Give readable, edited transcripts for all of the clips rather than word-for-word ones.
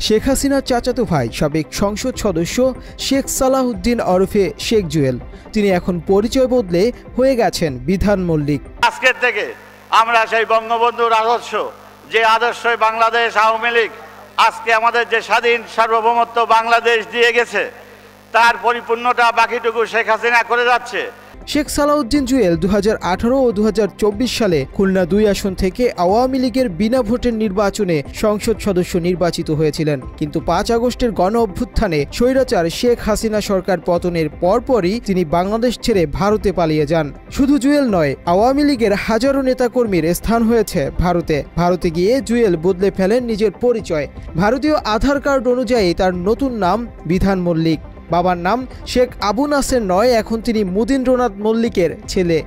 শেখ হাসিনার চাচাতো ভাই সাবেক সংসদ সদস্য শেখ সালাহউদ্দিন ওরফে শেখ জুয়েল, তিনি এখন পরিচয় বদলে হয়ে গেছেন বিধান মল্লিক। আজকের থেকে আমরা সেই বঙ্গবন্ধুর আদর্শ, যে আদর্শই বাংলাদেশ আওয়ামী লীগ আজকে আমাদের যে স্বাধীন সার্বভৌমত্ব বাংলাদেশ দিয়ে গেছে, তার পরিপূর্ণতা বাকিটুকু শেখ হাসিনা করে যাচ্ছে। শেখ সালাহউদ্দিন জুয়েল 2018 ও 2024 সালে খুলনা 2 আসন থেকে আওয়ামী লীগের বিনা ভোটের নির্বাচনে সংসদ সদস্য নির্বাচিত হয়েছিলেন, কিন্তু 5 আগস্টের গণ অভ্যুত্থানে স্বৈরাচার শেখ হাসিনা সরকার পতনের পরপরই তিনি বাংলাদেশ ছেড়ে ভারতে পালিয়ে যান। শুধু জুয়েল নয়, আওয়ামী লীগের হাজারো নেতাকর্মীর স্থান হয়েছে ভারতে গিয়ে জুয়েল বদলে ফেলেন নিজের পরিচয়। ভারতীয় আধার কার্ড অনুযায়ী তার নতুন নাম বিধান মল্লিক। বাবার নাম শেখ আবু নাসের নয়, এখন তিনি মুদিন্দ্রনাথ মল্লিকের ছেলে।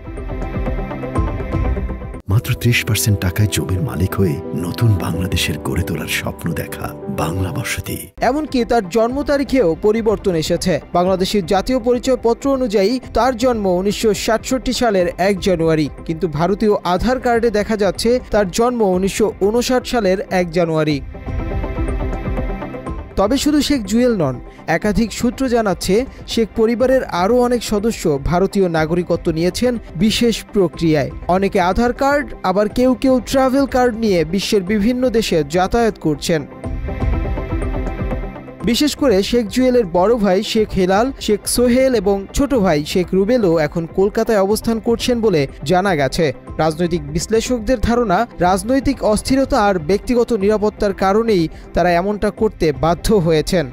মাত্র 30% টাকায় জমির মালিক হয়ে নতুন বাংলাদেশের গড়ে তোলার স্বপ্ন দেখা বাংলা বসতি। এমনকি তার জন্ম তারিখেও পরিবর্তন এসেছে। বাংলাদেশের জাতীয় পরিচয়পত্র অনুযায়ী তার জন্ম 1967 সালের 1 জানুয়ারি, কিন্তু ভারতীয় আধার কার্ডে দেখা যাচ্ছে তার জন্ম 1959 সালের 1 জানুয়ারি। তবে শুধু শেখ জুয়েল নন, একাধিক সূত্র জানাচ্ছে শেখ পরিবারের আরও অনেক সদস্য ভারতীয় নাগরিকত্ব নিয়েছেন বিশেষ প্রক্রিয়ায়। অনেকে আধার কার্ড, আবার কেউ ট্রাভেল কার্ড নিয়ে বিশ্বের বিভিন্ন দেশে যাতায়াত করছেন। বিশেষ করে শেখ জুয়েলের বড় ভাই শেখ হেলাল, শেখ সোহেল এবং ছোট ভাই শেখ রুবেলও এখন কলকাতায় অবস্থান করছেন বলে জানা গেছে। রাজনৈতিক বিশ্লেষকদের ধারণা, রাজনৈতিক অস্থিরতা আর ব্যক্তিগত নিরাপত্তার কারণেই তারা এমনটা করতে বাধ্য হয়েছেন।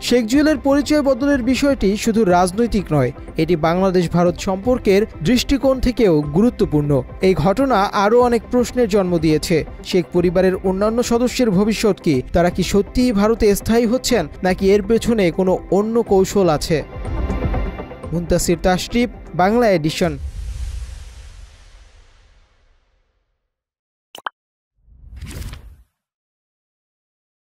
শেখ জুয়েলের পরিচয় বদলের বিষয়টি শুধু রাজনৈতিক নয়, এটি বাংলাদেশ ভারত সম্পর্কের দৃষ্টিকোণ থেকেও গুরুত্বপূর্ণ। এই ঘটনা আরও অনেক প্রশ্নের জন্ম দিয়েছে। শেখ পরিবারের অন্যান্য সদস্যের ভবিষ্যৎ কি? তারা কি সত্যিই ভারতে স্থায়ী হচ্ছেন, নাকি এর পেছনে কোনো অন্য কৌশল আছে? মুনতাসির তাশরিফ, বাংলা এডিশন।